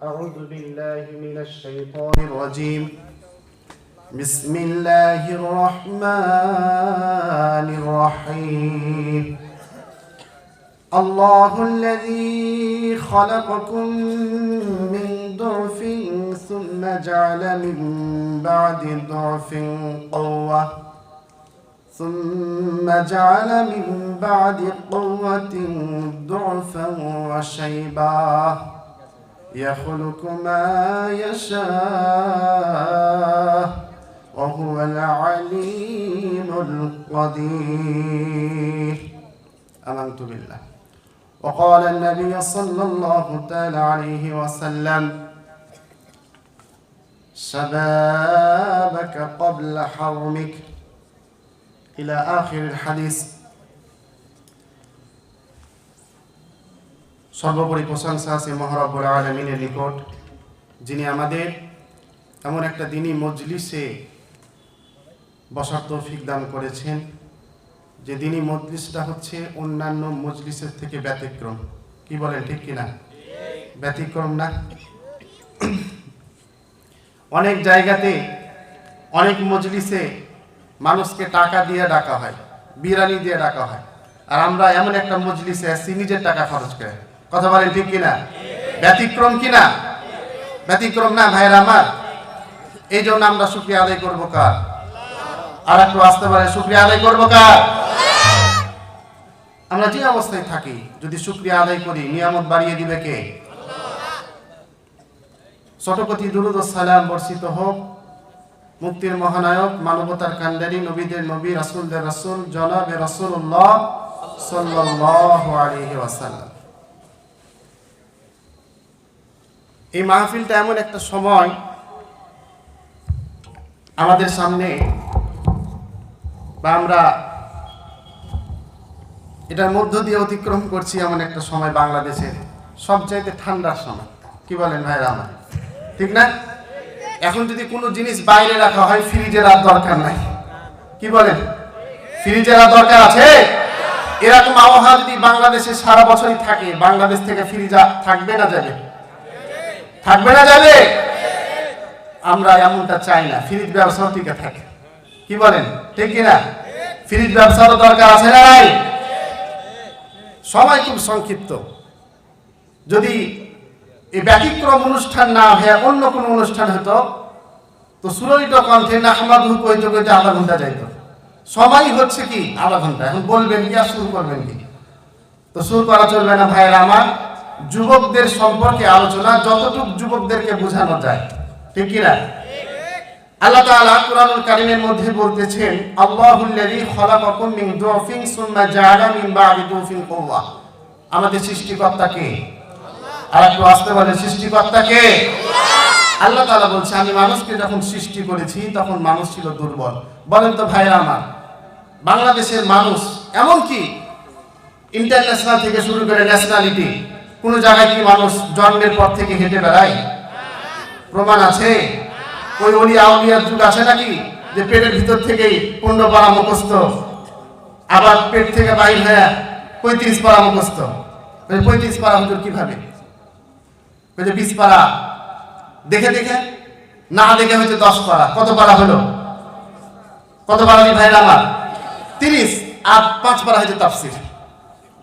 أعوذ بالله من الشيطان الرجيم. بسم الله الرحمن الرحيم. الله الذي خلقكم من ضعف ثم جعل من بعد ضعف قوة ثم جعل من بعد قوة ضعفا وشيبا يخلق ما يشاء وهو العليم القدير. آمنت بالله. وقال النبي صلى الله تعالى عليه وسلم: شبابك قبل حرمك إلى آخر الحديث. সর্বোপরি প্রশংসা আছে মহান রব্বুল আলামিনের নিকট, যিনি আমাদের এমন একটা দিনই মজলিসে বসার তৌফিক দান করেছেন, যে দিনই মজলিসটা হচ্ছে অন্যান্য মজলিসের থেকে ব্যতিক্রম। কি বলেন, ঠিক কিনা? ব্যতিক্রম না? অনেক জায়গাতে অনেক মজলিসে মানুষকে টাকা দিয়ে ডাকা হয়, বিরিয়ানি দিয়ে ডাকা হয়, আর আমরা এমন একটা মজলিসে আছি নিজের টাকা খরচ করে। কথা বলেন, ঠিক কিনা? ব্যতিক্রম কিনা? ব্যতিক্রম না ভাইরা আমার? এই জন্য আমরা শুকরিয়া আদায় করবো কার? আর একটু আসতে পারে, শুকরিয়া আদায় করবো কার? আমরা যে অবস্থায় থাকি যদি শুকরিয়া আদায় করি, নিয়ামত বাড়িয়ে দিবে কে? শতকোটি দুরূদ ও সালাম বর্ষিত হোক মুক্তির মহানায়ক, মানবতার কান্ডারি, নবীদের নবী, রাসূলদের রাসূল জনাবে রাসূলুল্লাহ সাল্লাল্লাহু আলাইহি ওয়াসাল্লাম। এই মাহফিলটা এমন একটা সময় আমাদের সামনে, বা আমরা এটার মধ্য দিয়ে অতিক্রম করছি এমন একটা সময়, বাংলাদেশের সবচাইতে ঠান্ডার সময়। কি বলেন ভাইরা আমার, ঠিক না? এখন যদি কোনো জিনিস বাইরে রাখা হয়, ফ্রিজের আর দরকার নাই। কি বলেন, ফ্রিজের আর দরকার আছে? এরকম আবহাওয়া যদি বাংলাদেশে সারা বছরই থাকে, বাংলাদেশ থেকে ফ্রিজ থাকবে না যাবে? থাকবে না যাবে? আমরা এমনটা চাই না, ফ্রিজ ব্যবসা টিকে থাকে। কি বলেন, ঠিক কিনা? ফ্রিজ ব্যবসারও দরকার আছে না নাই? সময় খুব সংক্ষিপ্ত। যদি এই ব্যতিক্রম অনুষ্ঠান না হয়ে অন্য কোনো অনুষ্ঠান হতো, তো সুরলিত কণ্ঠে নাহমাদুহু কইতে কইতে আধা ঘন্টা যাইত। সময় হচ্ছে কি আধা ঘন্টা। এখন বলবেন কি আর শুরু করবেন কি? তো শুরু করা চলবে না ভাইয়েরা আমার। যুবকদের সম্পর্কে আলোচনা, যতটুকু যুবকদেরকে বোঝানো যায়, ঠিক কিনা? আল্লাহ তাআলা কুরআনুল কারীমের মধ্যে বলতেছেন, আল্লাহুল্লাযী খালাকাকুম মিন দুফিন সুম্মা জাআলা মিন বা'দি দুফিন কুওয়া। আমাদের সৃষ্টিকর্তা কে? আর একটু আসতে বলে, সৃষ্টিকর্তা কে? আল্লাহ তাআলা বলছে, আমি মানুষকে যখন সৃষ্টি করেছি তখন মানুষ ছিল দুর্বল। বলেন তো ভাইরা আমার, বাংলাদেশের মানুষ এমনকি ইন্টারন্যাশনাল থেকে শুরু করে ন্যাশনালিটি, কোন জায়গায় কি মানুষ জন্মের পর থেকে হেঁটে বেড়ায়? প্রমাণ আছে? ওই ওলি আউলিয়ার যুগ আছে নাকি যে পেটের ভিতর থেকেই 15 পারা মুখস্থ, আবার পেট থেকে বাইর হয়ে 35 পারা মুখস্থ? 35 পারা হুজুর কিভাবে? 20 পারা দেখে দেখে, না দেখে হচ্ছে 10 পারা। কত পারা হলো? কত পারা ভাইরা আমার? 30। আর 5 পারা হচ্ছে তাফসীর।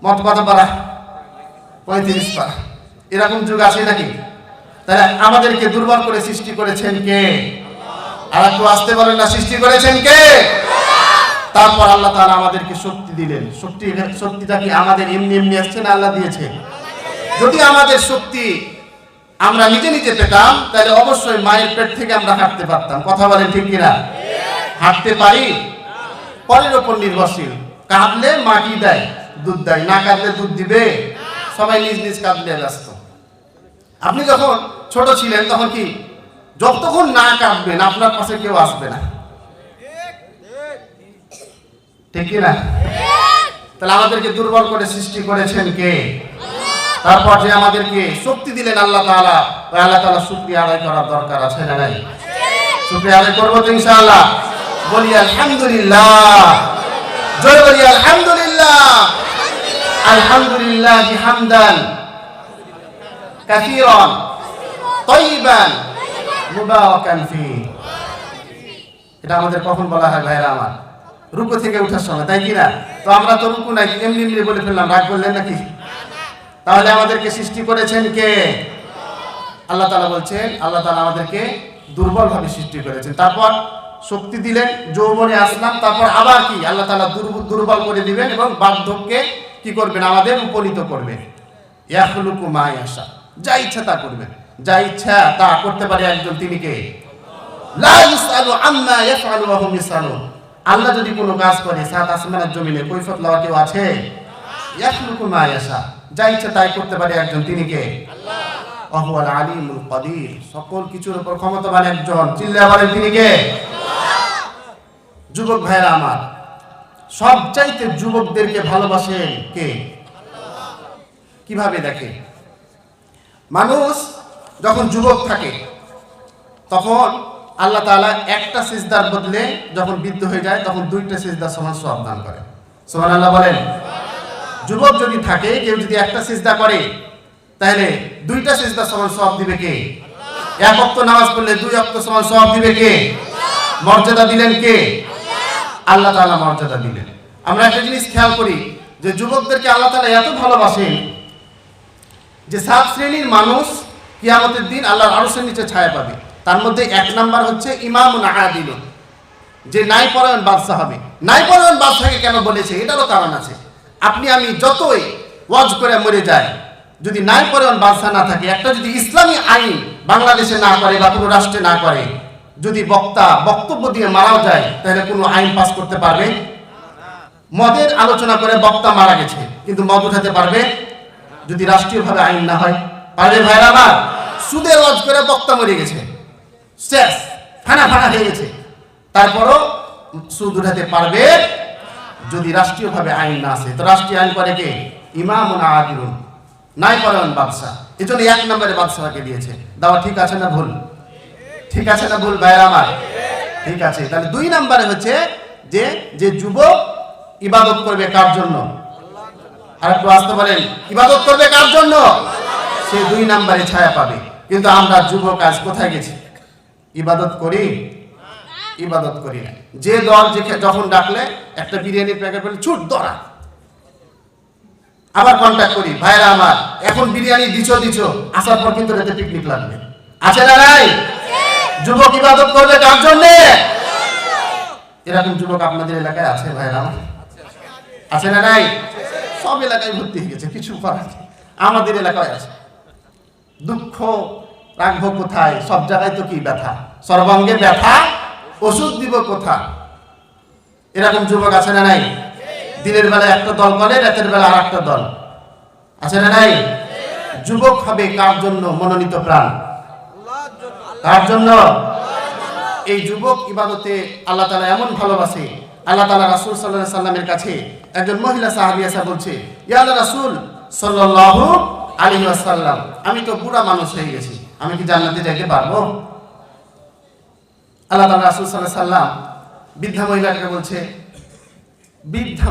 মোট কত পারা? 35 পারা। এরকম যুগ আছে নাকি? তাহলে আমাদেরকে দুর্বল করে সৃষ্টি করেছেন কে? আর একটু আসতে বলেন না, সৃষ্টি করেছেন কে? তারপর আল্লাহ তাআলা আমাদেরকে শক্তি দিলেন। শক্তিটা কি আমাদের এমনি এমনি আসছে না আল্লাহ দিয়েছে? যদি আমাদের শক্তি আমরা নিজে নিজে পেতাম, তাহলে অবশ্যই মায়ের পেট থেকে আমরা হাঁটতে পারতাম। কথা বলেন, ঠিক কিনা? হাঁটতে পারি? পরের উপর নির্ভরশীল। কাঁদলে মাটি দেয়, দুধ দেয়, না কাঁদলে দুধ দিবে? সবাই নিজ নিজ কাঁদলে ব্যস্ত। আপনি যখন ছোট ছিলেন তখন কি, যতক্ষণ না কাঁদবেন আপনার পাশে কেউ আসবে না, ঠিক কিনা? তাহলে আমাদেরকে দুর্বল করে সৃষ্টি করেছেন কে? তারপর যে আমাদেরকে শক্তি দিলেন আল্লাহ তাআলা, ওই আল্লাহ তাআলা শুকরিয়া আদায় করার দরকার আছে না নাই? শুকরিয়া আদায় করবো তো ইনশাআল্লাহ। বলি আলহামদুলিল্লাহ, জয় বলি আলহামদুলিল্লাহ। আলহামদুলিল্লাহি হামদান কাসীরান তাইয়িবান মুবারাকান ফি। এটা আমাদের কখন বলা হয় ভাইরা আমার? রুকু থেকে ওঠার সময়, তাই কি না? তো আমরা তো রুকু নাই, এমনি এমনি বলে ফেললাম, রাগ করলেন নাকি? তাহলে আমাদেরকে সৃষ্টি করেছেন কে? আল্লাহ তাআলা বলছেন, আল্লাহ তাআলা আমাদেরকে দুর্বল ভাবে সৃষ্টি করেছেন, তারপর শক্তি দিলেন, যৌবনে আসলাম, তারপর আবার কি আল্লাহ তাআলা দুর্বল করে দিবেন এবং বার্ধক্যে কি করবেন? আমাদের উপনীত করবেন। ইয়াখলুকু মা ইয়াশা, যা ইচ্ছা তা করবেন, যা ইচ্ছা তা করতে পারে একজন, তিনি কে? লা ইউসালু আম্মা ইয়াফআলু ওয়া হুম ইউসালুন। আল্লাহ যদি কোনো কাজ করে সাত আসমানের জমিনে, কৈফিয়ত লওয়া কেউ আছে? ইয়াখলুকু মা ইয়াশা, যা ইচ্ছা তাই করতে পারে একজন, তিনি কে? আল্লাহ। ওয়া হুয়াল আলিমুল কাদির, সকল কিছুর উপর ক্ষমতাবান একজন, চিল্লায়া বলেন তিনি কে? আল্লাহ। যুবক ভাইরা আমার, সবচাইতে যুবকদেরকে ভালোবাসেন কে? আল্লাহ। কিভাবে দেখে? মানুষ যখন যুবক থাকে তখন আল্লাহ তাআলা একটা সিজদার বদলে যখন বৃদ্ধ হয়ে যায় তখন দুইটা সিজদার সমান সওয়াব দান করে। সুবহানাল্লাহ বলেন। যুবক যদি থাকে, কেউ যদি একটা সিজদা করে তাহলে দুইটা সিজদা সমান সওয়াব দিবে কে? আল্লাহ। এক ওয়াক্ত নামাজ পড়লে দুই ওয়াক্ত সমান সওয়াব দিবে কে? আল্লাহ। মর্যাদা দিলেন কে? আল্লাহ। আল্লাহ তাআলা মর্যাদা দিলেন। আমরা একটা জিনিস খেয়াল করি যে যুবকদেরকে আল্লাহ তাআলা এত ভালোবাসেন যে 7 শ্রেণীর মানুষ কিয়ামতের দিন আল্লাহর আরশের নিচে ছায়া পাবে। তার মধ্যে এক নাম্বার হচ্ছে ইমামুন আদিলুন, যে ন্যায়পরায়ণ বাদশা হবে। ন্যায়পরায়ণ বাদশাকে কেন বলেছে? এটারও কারণ আছে। আপনি আমি যতই ওয়াজ করে মরে যাই, যদি ন্যায়পরায়ণ বাদশা না থাকে, একটা যদি ইসলামী আইন বাংলাদেশে না করে বা কোনো রাষ্ট্রে না করে, যদি বক্তা বক্তব্য দিয়ে মারাও যায়, তাহলে কোনো আইন পাস করতে পারবে? মদের আলোচনা করে বক্তা মারা গেছে, কিন্তু মদ উঠাতে পারবে যদি রাষ্ট্রীয়ভাবে আইন না হয়? পারবে ভাইরা আমার? সুদের ওয়াজ করে বক্তা মরে গেছে, শেষ, ফানা ফানা হয়ে গেছে, তারপরও সুদ উঠাতে পারবে যদি রাষ্ট্রীয়ভাবে আইন না আসে। তো রাষ্ট্রীয় আইন করে কে? ইমামুন আদিলুন, ন্যায়পরায়ণ বাদশা। এজন্য এক নম্বরে বাদশাকে দিয়েছে। দাওয়া ঠিক আছে না ভুল? ঠিক আছে না ভুল ভাইরা আমার? ঠিক আছে। তাহলে 2 নম্বরে হচ্ছে যে যুবক ইবাদত করবে কার জন্য? আর একটু আসতে বলেন, ইবাদত করবে কার জন্য? সে 2 নম্বরে ছায়া পাবে। কিন্তু আমরা যুবক আজ কোথায় গেছি? ইবাদত করি? ইবাদত করি না। যে দল যখন ডাকলে একটা বিরিয়ানির প্যাকেট পেলে ছুট দরা, আবার কন্ট্যাক্ট করি, ভাইরা আমার এখন বিরিয়ানি দিছো আসার পর কিন্তু রাতে পিকনিক লাগবে, আছে না নাই? যুবক ইবাদত করবে কার জন্য? এরকম যুবক আপনাদের এলাকায় আছে ভাইরা আমার? আছে না নাই? সব এলাকায় ভর্তি হয়ে গেছে, কিছু করার নেই। আমাদের এলাকায় আছে। দুঃখ রাখবো কোথায়? সব জায়গায় তো কি ব্যথা, সর্বাঙ্গে ব্যথা, ওষুধ দিব কোথা? এরকম যুবক আছে না নাই? দিনের বেলা একটা দল করে, রাতের বেলা আর একটা দল, আছে না নাই? যুবক হবে কার জন্য মনোনীত প্রাণ? কার জন্য? এই যুবক ইবাদতে আল্লাহ তাআলা এমন ভালোবাসে। আল্লাহ তাআলা রাসূল সাল্লাল্লাহু আলাইহি সাল্লামের কাছে একজন মহিলা সাহাবী এসে বলছে, ইয়া রাসূল সাল্লাল্লাহু আলাইহি ওয়াসাল্লাম, আমি তো বুড়া মানুষ হয়ে গেছি, আমি কি জান্নাতে যেতে পারবো? আল্লাহ তাআলা রাসূল সাল্লাল্লাহু আলাইহি সাল্লাম বৃদ্ধা মহিলাকে বলছে, বৃদ্ধ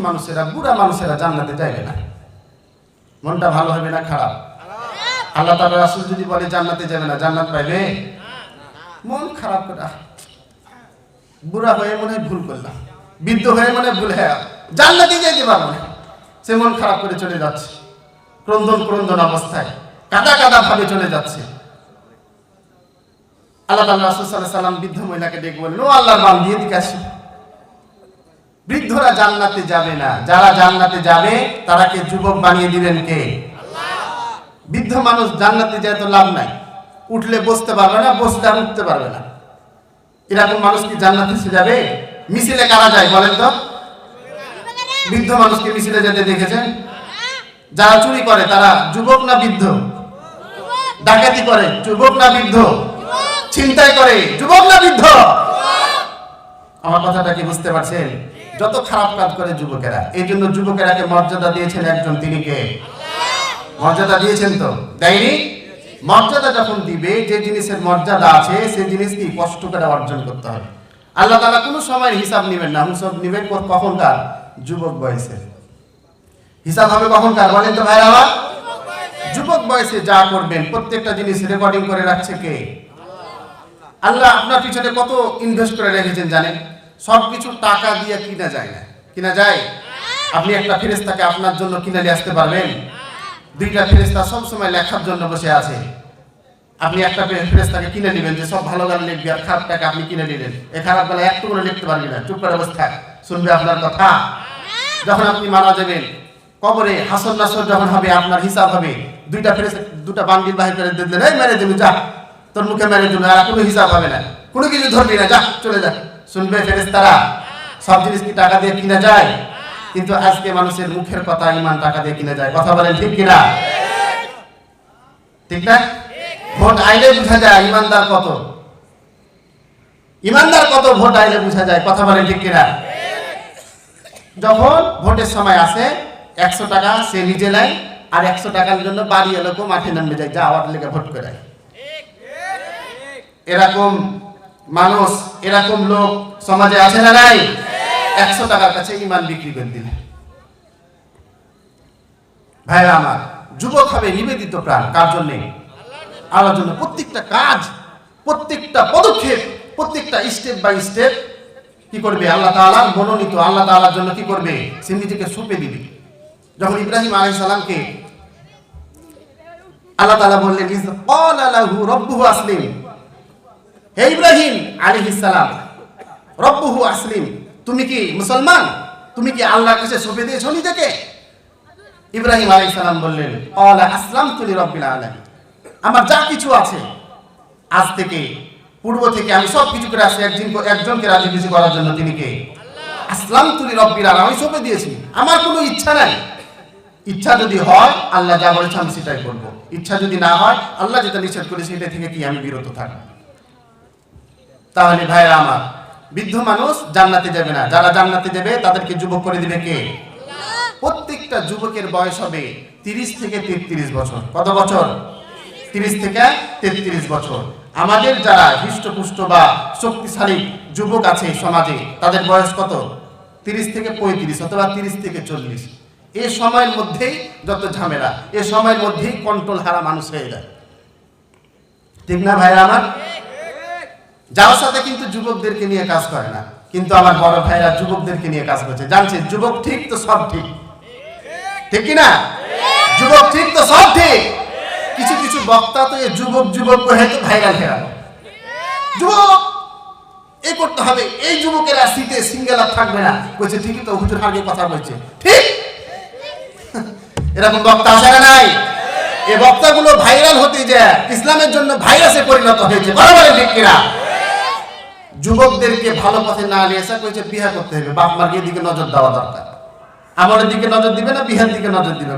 মানুষেরা বুড়া মানুষেরা জান্নাতে যাবে না। মনটা ভালো হবে না খারাপ? আল্লাহ তাআলা রাসূল যদি বলে জান্নাতে যাবে না, জান্নাত পাইবে? মন খারাপ করে, বুড়া হয়ে মনে ভুল করলাম, বৃদ্ধ হয়ে মনে ভুল, হ্যাঁ জান্নাতে যেতে পারবো না, সে মন খারাপ করে চলে যাচ্ছে, ক্রন্দন অবস্থায় কাদা ভাবে চলে যাচ্ছে। আল্লাহ তাআলা রাসূল সাল্লাল্লাহু আলাইহি সাল্লাম বৃদ্ধ মহিলাকে ডেকে বললেন, ও আল্লাহর বান্দী, এদিকে আসো। বৃদ্ধরা জান্নাতে যাবে না, যারা জান্নাতে যাবে তারাকে যুবক বানিয়ে দিবেন কে? আল্লাহ। বৃদ্ধ মানুষ জান্নাতে যায় তো লাভ নাই, উঠলে বসতে পারবে না, বসলে আর উঠতে পারবে না। এরকম মানুষ কি জান্নাতে যাবে? মিছিলে কারা যায় বলেন তো? বৃদ্ধ মানুষকে মিছিলে যেতে দেখেছেন? যারা চুরি করে তারা যুবক না বৃদ্ধ? ডাকাতি করে যুবক না বৃদ্ধ? ছিনতাই করে যুবক না বৃদ্ধ? আমার কথাটা কি বুঝতে পারছেন? যত খারাপ কাজ করে যুবকেরা। এই জন্য যুবকেরাকে মর্যাদা দিয়েছেন একজন, তিনি কে? মর্যাদা দিয়েছেন তো? দেয়নি? মর্যাদা যখন দিবে, যে জিনিসের মর্যাদা আছে সেই জিনিস কি কষ্ট করে অর্জন করতে হবে। আল্লাহ তাআলা কোনো সময় হিসাব নেবেন না, হিসাব নেবেন কখনকার? যুবক বয়সে। হিসাব হবে কখনকার বলেন তো ভাইরা আমার? যুবক বয়সে যা করবেন প্রত্যেকটা জিনিস রেকর্ডিং করে রাখছে কে? আল্লাহ। আপনার পিছনে কত ইনভেস্ট করে রেখেছেন জানেন? সবকিছু টাকা দিয়ে কিনা যায় না, কিনা যায়? আপনি একটা ফেরেশতাকে আপনার জন্য কিনে নিয়ে আসতে পারবেন? দুইটা ফেরেশতা সবসময় লেখার জন্য বসে আছে। আপনি একটা ফেরেশতাকে কিনে নেবেন যে সব ভালো গান লিখবে, আর খারাপটাকে আপনি কিনে নিলেন, এই খারাপ গালা একটু করে লিখতে পারবি না, চুপ করে বসে থাক, শুনবে আপনার কথা? যখন আপনি মারা যাবেন, কবরে হাসর নাসর যখন হবে, আপনার হিসাব হবে, দুইটা ফেরেশতা দুটা বান্ডিল বাহির করে দিলেন, এই মেরে দিল, যা তোর মুখে মেরে দিল, আর কোনো হিসাব হবে না, কোনো কিছু ধরবি না, যা চলে যা। শুনবে ফেরেশতারা? সব জিনিস কি টাকা দিয়ে কিনা যায়? কিন্তু আজকে মানুষের মুখের কথা ইমান টাকা দিয়ে কিনা যায়। কথা বলেন ঠিক কিনা? ঠিক না? ভোট আইলে বোঝা যায় ইমানদার কত, ইমানদার কত ভোট আইলে বোঝা যায়। কথা বলেন ঠিক কিনা? যখন ভোটের সময় আসে 100 টাকা সে নিজে নেয়, আর 100 টাকার জন্য বাড়ি এলোক মাঠে নামে যায়, যা আওয়ার লেগে ভোট করে। এরকম মানুষ, এরকম লোক সমাজে আছে না নাই? 100 টাকার কাছে ইমান বিক্রি করে দিলে। ভাইরা আমার, যুবক হবে নিবেদিত প্রাণ কার জন্য? আল্লাহর জন্য। প্রত্যেকটা কাজ, প্রত্যেকটা পদক্ষেপ, প্রত্যেকটা স্টেপ বাই স্টেপ কি করবে? আল্লাহ তাআলা মনোনীত, আল্লাহ তাআলার জন্য কি করবে? সে নিজেকে সঁপে দিবে। যখন ইব্রাহিম আলাইহিস সালামকে আল্লাহ তাআলা বললেন, ইজ ক্বালা লাহু রাব্বুহু আসলিম, হে ইব্রাহিম আলাইহিস সালাম, রাব্বুহু আসলিম, তুমি কি মুসলমান? তুমি কি আল্লাহর কাছে সঁপে দিয়েছো নিজেকে? ইব্রাহিম আলাইহিস সালাম বললেন, ক্বালা আসলামতু লিরাব্বিল আলামিন, আমার যা কিছু আছে আজ থেকে পূর্ব থেকে আমি সব কিছু করে আসি একজনকে রাজি খুশি করার জন্য। তিনি কে? আসলামতু লিরাব্বিল আলামিন, আমি সঁপে দিয়েছি, আমার কোনো ইচ্ছা নাই। ইচ্ছা যদি হয় আল্লাহ যা বলেছে আমি সেটাই করব, ইচ্ছা যদি না হয় আল্লাহ যেটা নিষেধ করেছে সেটা থেকে কি আমি বিরত থাকব। তাহলে ভাইরা আমার, বৃদ্ধ মানুষ জান্নাতে যাবে না, যারা জান্নাতে যাবে তাদেরকে যুবক করে দিবে কে? প্রত্যেকটা যুবকের বয়স হবে 30 থেকে 33 বছর। কত বছর? 30 থেকে 33 বছর। আমাদের যারা হৃষ্টপুষ্ট বা শক্তিশালী যুবক আছে সমাজে, তাদের বয়স কত? 30 থেকে 35 অথবা 30 থেকে 40। এই সময়ের মধ্যেই যত ঝামেলা, এই সময়ের মধ্যেই কন্ট্রোল হারা মানুষ হয়ে যায়। ঠিক না ভাইরা আমার? যার সাথে কিন্তু যুবকদেরকে নিয়ে কাজ করে না, কিন্তু আমার বড় ভাইরা যুবকদেরকে নিয়ে কাজ করছে। জানছে যুবক ঠিক তো সব ঠিক, ঠিক কি না? যুবক ঠিক তো সব ঠিক। কিছু কিছু বক্তা তো এই যুবক যুবক করে তো ভাইরাল হয়ে গেল। যুবক এই করতে হবে, এই যুবকেরা সিটে সিঙ্গেল আর থাকবে না, বলছে ঠিকই তো, হুজুর আগে কথা বলছে ঠিক। এরকম বক্তা আছে না নাই? এই বক্তাগুলো ভাইরাল হতে যায় ইসলামের জন্য ভাইরাসে পরিণত হয়েছে। বরাবর ঠিক কিনা? যুবকদেরকে ভালো পথে না নিয়ে এসে কইছে বিয়ে করতে হবে, বাপ মার দিকে নজর দেওয়া দরকার। আমলের দিকে নজর দিবে না, বিহার দিকে নজর দিবে।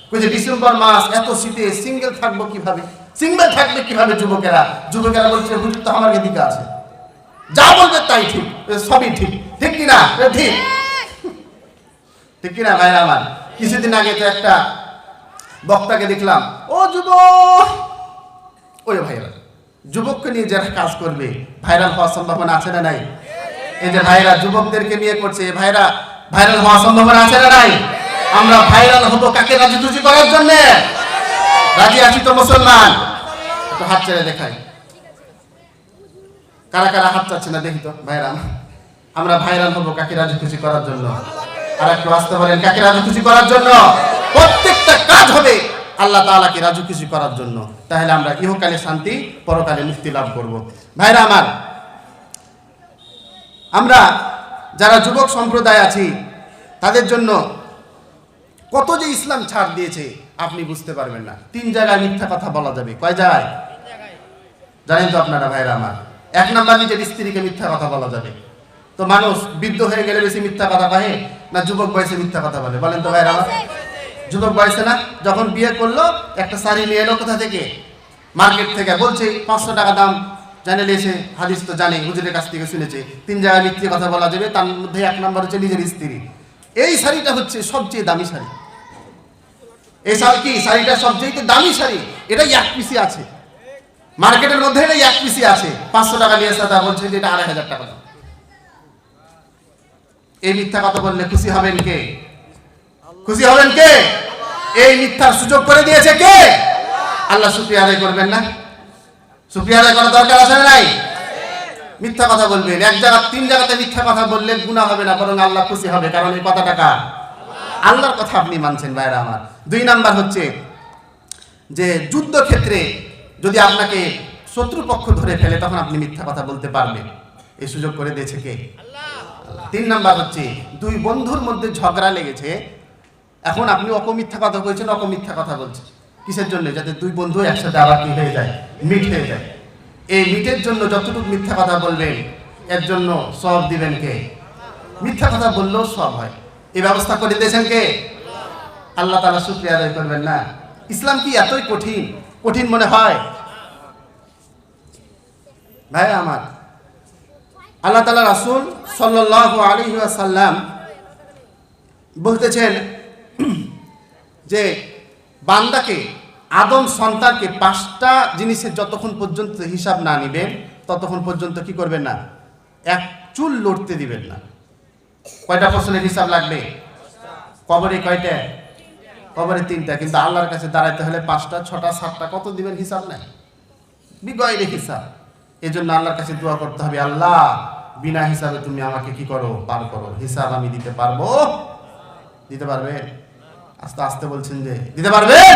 কইছে ডিসেম্বর মাস এত শীতে সিঙ্গেল থাকবো কিভাবে? সিঙ্গেল থাকবে কিভাবে যুবকেরা? যুবকেরা বলছে হুজুর তো আমার দিকে আছে, যা বলবে তাই ঠিক, সবই ঠিক। ঠিক কিনা? ঠিক, ঠিক কিনা ভাইরা আমার? কিছুদিন আগে তো একটা বক্তাকে দেখলাম, ও যুবক, ওই ভাইরা যুবককে নিয়ে যারা কাজ করবে ভাইরাল হওয়ার সম্ভাবনা আছে না নাই? এই যে ভাইরা যুবকদেরকে নিয়ে করছে, ভাইরা ভাইরাল হওয়ার সম্ভাবনা আছে না নাই? আমরা ভাইরাল হবো কাকে রাজি খুশি করার জন্য? রাজি আছি তো মুসলমান? একটু হাত ছেড়ে দেখাই, কারা কারা হাত চাচ্ছে না দেখি তো ভাইরা। আমরা ভাইরাল হবো কাকে রাজি খুশি করার জন্য? আর একটু আসতে বলেন, কাকে রাজি খুশি করার জন্য? প্রত্যেকটা কাজ হবে আল্লাহ তাআলাকে রাজি খুশি করার জন্য। তাহলে আমরা ইহকালে শান্তি, পরকালে মুক্তি লাভ করব। ভাইরা আমার, আমরা যারা যুবক সম্প্রদায় আছি তাদের জন্য কত যে ইসলাম ছাড় দিয়েছে আপনি বুঝতে পারবেন না। 3 জায়গায় মিথ্যা কথা বলা যাবে। কয় জায়গায় জানেন তো আপনারা ভাইরা আমার? 1 নাম্বার, নিজের স্ত্রীকে মিথ্যা কথা বলা যাবে। তো মানুষ বৃদ্ধ হয়ে গেলে বেশি মিথ্যা কথা কহে না যুবক বয়সে মিথ্যা কথা বলে? বলেন তো ভাইরা আমার। যুবক বয়সে না, যখন বিয়ে করলো একটা শাড়ি নিয়ে এলো কোথা থেকে? মার্কেট থেকে। বলছে 500 টাকা দাম, জানে এসে হাদিস তো জানে, হুজুরের কাছ থেকে শুনেছে। 3 জায়গায় মিথ্যে কথা বলা যাবে, তার মধ্যে 1 নাম্বার হচ্ছে নিজের স্ত্রী। এই শাড়িটা হচ্ছে সবচেয়ে দামি শাড়ি। এই শাড়িটা সবচেয়ে দামি শাড়ি, এটা 1 পিসি আছে মার্কেটের মধ্যে, এটা 1 পিসি আছে। 500 টাকা নিয়ে এসে তা বলছে যে এটা 2500 টাকা দাম। এই মিথ্যা কথা বললে খুশি হবেন কে? খুশি হবেন কে? এই মিথ্যার সুযোগ করে দিয়েছে কে? আল্লাহ। শুকরিয়া আদায় করবেন না? শুকরিয়া আদায় করার দরকার আছে না নাই? মিথ্যা কথা বলবেন, এক জায়গা 3 জায়গাতে মিথ্যা কথা বললে গুনাহ হবে না, বরং আল্লাহ খুশি হবে, কারণ এই কথাটা কার? আল্লাহর কথা আপনি মানছেন ভাইরা আমার। 2 নাম্বার হচ্ছে যে যুদ্ধক্ষেত্রে যদি আপনাকে শত্রুপক্ষ ধরে ফেলে তখন আপনি মিথ্যা কথা বলতে পারবেন, এই সুযোগ করে দিয়েছে কে? আল্লাহ। 3 নাম্বার হচ্ছে 2 বন্ধুর মধ্যে ঝগড়া লেগেছে, এখন আপনি অপমিথ্যা কথা বলছেন, অপমিথ্যা কথা বলছেন কিসের জন্য? যাতে 2 বন্ধু একসাথে আবার কি হয়ে যায়? মিট হয়ে যায়। এই মিটের জন্য যতটুকু মিথ্যা কথা বলবেন এর জন্য সওয়াব দিবেন কে? মিথ্যা কথা বললেও সওয়াব হয়, এই ব্যবস্থা করে দিয়েছেন কে? আল্লাহ তাআলা। শুকরিয়া আদায় করবেন না? ইসলাম কি এতই কঠিন? কঠিন মনে হয় ভাই আমার? আল্লাহ তাআলা রাসূল সাল্লাল্লাহু আলাইহি ওয়াসাল্লাম বলতেছেন যে বান্দাকে, আদম সন্তানকে 5টা জিনিসের যতক্ষণ পর্যন্ত হিসাব না নিবেন ততক্ষণ পর্যন্ত কি করবেন না? এক চুল লড়তে দিবেন না। কয়টা প্রশ্নের হিসাব লাগবে? কবরে কয়টা? কবরে 3টা, কিন্তু আল্লাহর কাছে দাঁড়াইতে হলে 5টা, 6টা, 7টা, কত দিবেন হিসাব নাই, বিগয়রে হিসাব। এজন্য আল্লাহর কাছে দোয়া করতে হবে, আল্লাহ বিনা হিসাবে তুমি আমাকে কি করো? পার করো। হিসাব আমি দিতে পারবো? দিতে পারবেন? আস্তে আস্তে বলছেন যে দিতে পারবেন।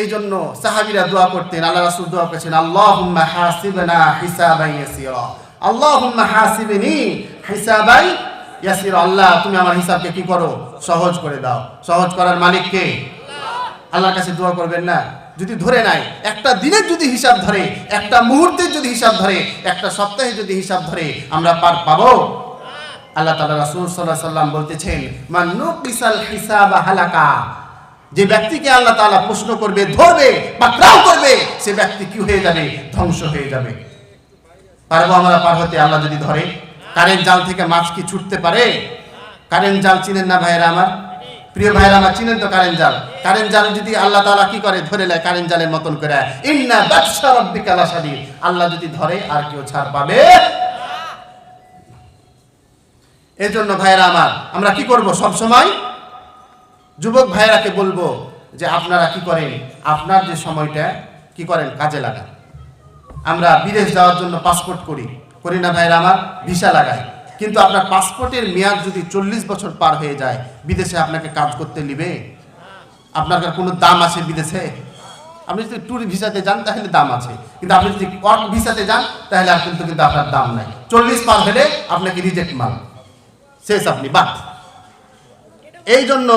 এই জন্য সাহাবীরা দোয়া করতেন, আল্লাহ রাসূল দোয়া করেছেন, আল্লাহুম্মা হাসিবনা হিসাবান ইয়াসিরা, আল্লাহুম্মা হাসিবনি হিসাবান ইয়াসিরা। আল্লাহ তুমি আমার হিসাবকে কি করো? সহজ করে দাও। সহজ করার মালিক কে? আল্লাহর কাছে দোয়া করবেন না? যদি ধরে নাই, একটা দিনের যদি হিসাব ধরে, একটা মুহূর্তের যদি হিসাব ধরে, একটা সপ্তাহে যদি হিসাব ধরে, আমরা পার পাবো? আল্লাহ তাআলা রাসূল সাল্লাল্লাহু আলাইহি ওয়াসাল্লাম বলতেছেন, মান নুকিসাল হিসাবা হালাকা। যে ব্যক্তিকে আল্লাহ তাআলা প্রশ্ন করবে, ধরবে, পাকড়াও করবে, সে ব্যক্তি কি হয়ে যাবে? ধ্বংস হয়ে যাবে। পারবো আমরা পার হতে? আল্লাহ যদি ধরে। কারেন্ট জাল থেকে মাছ কি ছুটতে পারে? কারেন্ট জাল চিনেন না ভাইরা আমার? প্রিয় ভাইরা আমার, চিনেন তো কারেন্ট জাল? কারেন্ট জাল যদি আল্লাহ তাআলা কি করে? ধরে নেয় কারেন্ট জালের মতন করে। ইন্না বাতশা রাব্বিকা লাশাদীদ। আল্লাহ যদি ধরে আর কেউ ছাড় পাবে? এজন্য ভাইরা আমার, আমরা কি করব? সব সময় যুবক ভাইরাকে বলবো যে আপনারা কি করেন? আপনার যে সময়টা কি করেন? কাজে লাগান। আমরা বিদেশ যাওয়ার জন্য পাসপোর্ট করি না ভাইরা আমার? ভিসা লাগাই, কিন্তু আপনার পাসপোর্টের মেয়াদ যদি 40 বছর পার হয়ে যায়, বিদেশে আপনাকে কাজ করতে নিবে? আপনার কোনো দাম আছে বিদেশে? আপনি যদি ট্যুর ভিসাতে যান তাহলে দাম আছে, কিন্তু আপনি যদি ওয়ার্ক ভিসাতে যান তাহলে আর কিন্তু আপনার দাম নাই। 40 পার হলে আপনাকে রিজেক্ট মাল, শেষ, আপনি বাদ। এই জন্য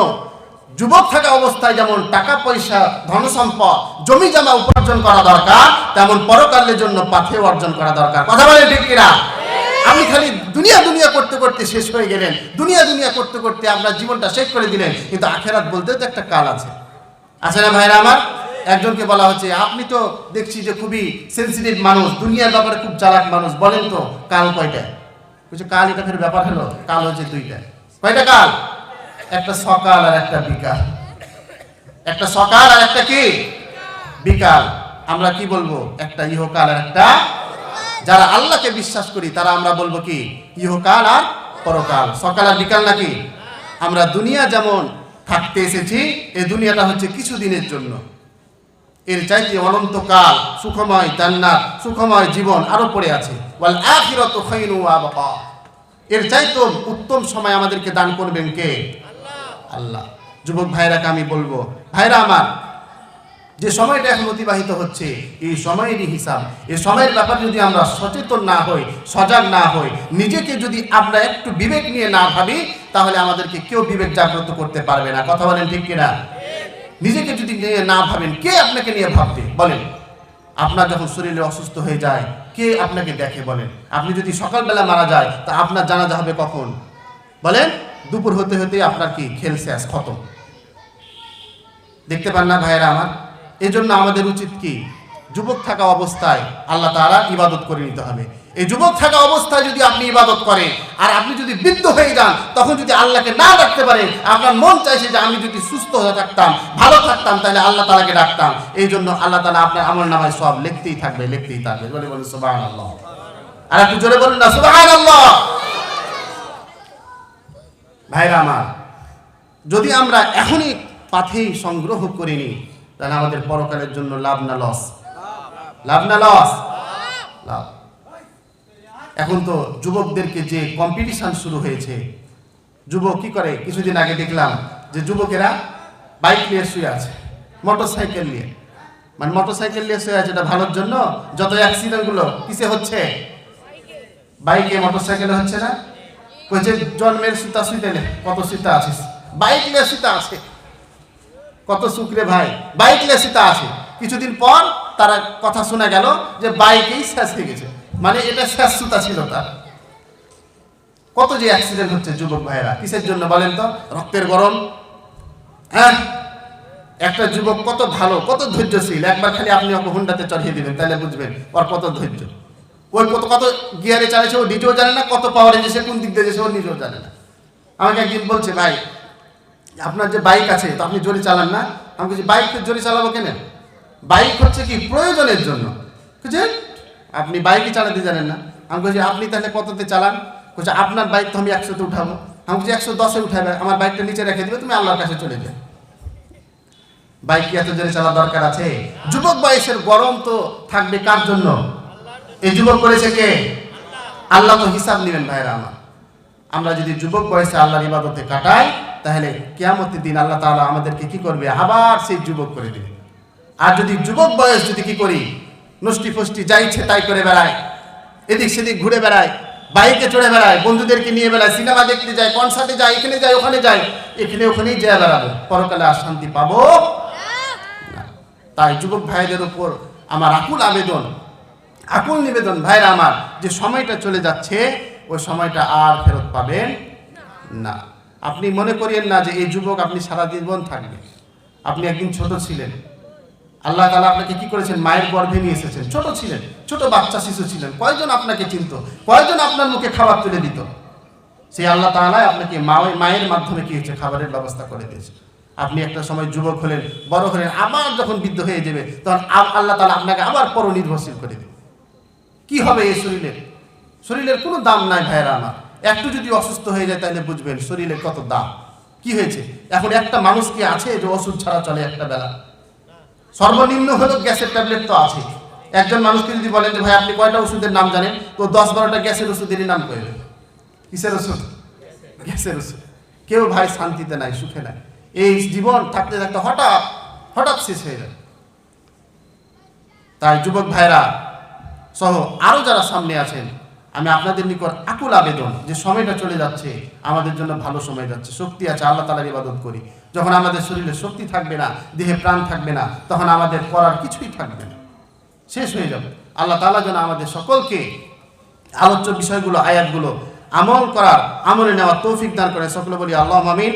যুবক থাকা অবস্থায় যেমন টাকা পয়সা, ধন সম্পদ, জমি জমা উপার্জন করা দরকার, তেমন পরকালের জন্য পাথেয় অর্জন করা দরকার। কথা বলেন ঠিক কিনা? আপনি খালি দুনিয়া করতে করতে শেষ হয়ে গেলেন, দুনিয়া করতে করতে আপনার জীবনটা শেষ করে দিলেন, কিন্তু আখেরাত বলতে তো একটা কাল আছে না ভাইরা আমার? একজনকে বলা হচ্ছে, আপনি তো দেখছি যে খুবই সেনসিটিভ মানুষ, দুনিয়ার ব্যাপারে খুব চালাক মানুষ, বলেন তো কাল কয়টা? বলছে কাল এটা ফের ব্যাপার হলো, কাল হচ্ছে 2টা। কয়টা কাল? একটা সকাল আর একটা বিকাল। একটা সকাল আর একটা কি? বিকাল। আমরা কি বলবো? একটা ইহকাল আর একটা। যারা আল্লাহকে বিশ্বাস করি তারা আমরা বলবো কি? ইহকাল আর পরকাল। সকাল আর বিকাল নাকি? আমরা দুনিয়া যেমন থাকতে এসেছি, এই দুনিয়াটা হচ্ছে কিছুদিনের জন্য, এর চাইতে অনন্তকাল সুখময় জান্নাত, সুখময় জীবন আরো পড়ে আছে। ওয়াল আখিরাতু খায়রু ওয়া আবকা। এর চাইতে উত্তম সময় আমাদেরকে দান করবেন কে? আল্লাহ। যুবক ভাইরাকে আমি বলবো, ভাইরা আমার, যে সময়টা এখন অতিবাহিত হচ্ছে এই সময়েরই হিসাব। এই সময়ের ব্যাপারে যদি আমরা সচেতন না হই, সজাগ না হই, নিজেকে যদি আমরা একটু বিবেক নিয়ে না ভাবি, তাহলে আমাদেরকে কেউ বিবেক জাগ্রত করতে পারবে না। কথা বলেন ঠিক কিনা? নিজেকে যদি নিয়ে না ভাবেন, কে আপনাকে নিয়ে ভাববে? বলেন, আপনার যখন শরীরে অসুস্থ হয়ে যায় কে আপনাকে দেখে? বলেন, আপনি যদি সকালবেলা মারা যায় তা আপনার জানাজা হবে কখন? বলেন, দুপুর হতে হতে আপনার কি খেল শেষ, খতম। দেখতে পান না ভাইয়েরা আমার? এই জন্য আমাদের উচিত কি? যুবক থাকা অবস্থায় আল্লাহ তাআলা ইবাদত করে নিতে হবে। এই যুবক থাকা অবস্থায় যদি আপনি ইবাদত করেন, আর আপনি যদি বৃদ্ধ হয়ে যান, তখন যদি আল্লাহকে না ডাকতে পারেন, আপনার মন চাইছে যে আমি যদি সুস্থ হয়ে থাকতাম, ভালো থাকতাম, তাহলে আল্লাহ তাআলাকে ডাকতাম। এই জন্য আল্লাহ তাআলা আপনার আমলনামায় সব লিখতেই থাকবে। বলে সুবহানাল্লাহ। আর একটু জোরে বলুন না, সুবহানাল্লাহ। ভাইরা আমার, যদি আমরা এখনই পাথেই সংগ্রহ করে নিই, তাহলে আমাদের পরকালের জন্য লাভ না লস? লাভ না লস? লাভ। এখন তো যুবকদেরকে যে কম্পিটিশন শুরু হয়েছে, যুবক কি করে, কিছুদিন আগে দেখলাম যে যুবকেরা বাইক নিয়ে শুয়ে আছে, মোটরসাইকেল নিয়ে, মানে মোটরসাইকেল নিয়ে শুয়ে আছে। এটা ভালোর জন্য? যত অ্যাক্সিডেন্টগুলো কিসে হচ্ছে? বাইকে মোটরসাইকেলে হচ্ছে না? কইছে জন্মের সুতা শুইতে নে, কত সুতা আছে, বাইক নিয়ে সুতা আছে, কত সুখরে ভাই, বাইক নিয়ে সুতা আছে। কিছুদিন পর তারা কথা শোনা গেল যে বাইকেই শেষ হয়ে গেছে, মানে এটা শেষ সুতা ছিল তার। কত যে অ্যাক্সিডেন্ট হচ্ছে যুবক ভাইরা, কিসের জন্য বলেন তো? রক্তের গরম। হ্যাঁ, একটা যুবক কত ভালো, কত ধৈর্যশীল, একবার খালি আপনি ওকে হুন্ডাতে চড়িয়ে দিবেন, তাহলে বুঝবেন ওর কত ধৈর্য। ওই কত গিয়ারে চালিয়েছে, ও নিজেও জানে না, কত পাওয়ারে যেছে, কোন দিক দিয়ে যেছে, ও নিজেও জানে না। আমাকে একদিন বলছে, ভাই আপনার যে বাইক আছে তো আপনি জোরে চালান না? আমি বলছি বাইক জোরে চালাবো কেন? বাইক হচ্ছে কি প্রয়োজনের জন্য। বুঝছেন, আপনি বাইকই চালাতে জানেন না। আমি বলছি আপনি তাহলে কততে চালান? বলছে আপনার বাইক তো আমি 100-তে উঠাবো। আমি বলছি 110-এ উঠাবে, আমার বাইকটা নিচে রেখে দিবে, তুমি আল্লাহর কাছে চলে যাবে। বাইক কি এত জোরে চালার দরকার আছে? যুবক বয়সের গরম তো থাকবে কার জন্য? এই যুবক করেছে কে? আল্লাহ তো হিসাব নেবেন ভাইরা আমার। আমরা যদি যুবক বয়সে আল্লাহর ইবাদতে কাটাই, তাহলে কিয়ামতের দিন আল্লাহ তাআলা আমাদেরকে কি করবে? আবার সেই যুবক করে দিবে। আর যদি যুবক বয়স যদি কি করি, নষ্টি ফষ্টি যা ইচ্ছে তাই করে বেড়ায়, এদিক সেদিক ঘুরে বেড়ায়, বাইকে চড়ে বেড়ায়, বন্ধুদেরকে নিয়ে বেড়ায়, সিনেমা দেখতে যায়, কনসার্টে যায়, এখানে যায়, ওখানে যায়, এখানে ওখানেই যায় বেড়াবো, পরকালে আর শান্তি পাবো না। তাই যুবক ভাইদের উপর আমার আকুল আবেদন, আকুল নিবেদন, ভাইরা আমার, যে সময়টা চলে যাচ্ছে ওই সময়টা আর ফেরত পাবেন না। আপনি মনে করিয়েন না যে এই যুবক আপনি সারা জীবন থাকবেন। আপনি একদিন ছোট ছিলেন, আল্লাহ তাআলা আপনাকে কি করেছেন? মায়ের গর্ভে নিয়ে এসেছেন, ছোট ছিলেন, ছোট বাচ্চা শিশু ছিলেন। কয়জন আপনাকে চিনত? কয়জন আপনার মুখে খাবার তুলে দিত? সেই আল্লাহ তাআলা আপনাকে মায়ের মাধ্যমে কি হচ্ছে? খাবারের ব্যবস্থা করে দিয়েছে। আপনি একটা সময় যুবক হলেন, বড় হলেন, আবার যখন বৃদ্ধ হয়ে যাবে তখন আল্লাহ তাআলা আপনাকে আবার পরনির্ভরশীল করে দেবে। কি হবে এই শরীরের? শরীরের কোনো দাম নাই ভাইরা আমার। একটু যদি অসুস্থ হয়ে যায় তাহলে বুঝবেন শরীরের কত দাম। কি হয়েছে? এখন একটা মানুষ কি আছে যে ওষুধ ছাড়া চলে একটা বেলা? সর্বনিম্ন হলো গ্যাসের ট্যাবলেট তো আছে। একজন মানুষকে যদি বলেন যে ভাই আপনি কয়টা ওষুধের নাম জানেন, তো 10-12টা গ্যাসের ওষুধেরই নাম করবে। কিসের ওষুধ? গ্যাসের ওষুধ। কেউ ভাই শান্তিতে নাই, সুখে নাই। এই জীবন থাকতে থাকতে হঠাৎ শেষ হয়ে যায়। তাই যুবক ভাইরা সহ আরো যারা সামনে আছেন, আমি আপনাদের নিকট আকুল আবেদন, যে সময়টা চলে যাচ্ছে, আমাদের জন্য ভালো সময় যাচ্ছে, শক্তি আছে, আল্লাহ তাআলার ইবাদত করি। যখন আমাদের শরীরে শক্তি থাকবে না, দেহে প্রাণ থাকবে না, তখন আমাদের করার কিছুই থাকবে না, শেষ হয়ে যাবে। আল্লাহ তাআলা যেন আমাদের সকলকে আলোচ্য বিষয়গুলো, আয়াতগুলো আমল করার, আমলে নেওয়ার তৌফিক দান করে। সকলে বলি আল্লাহুম্মা আমিন।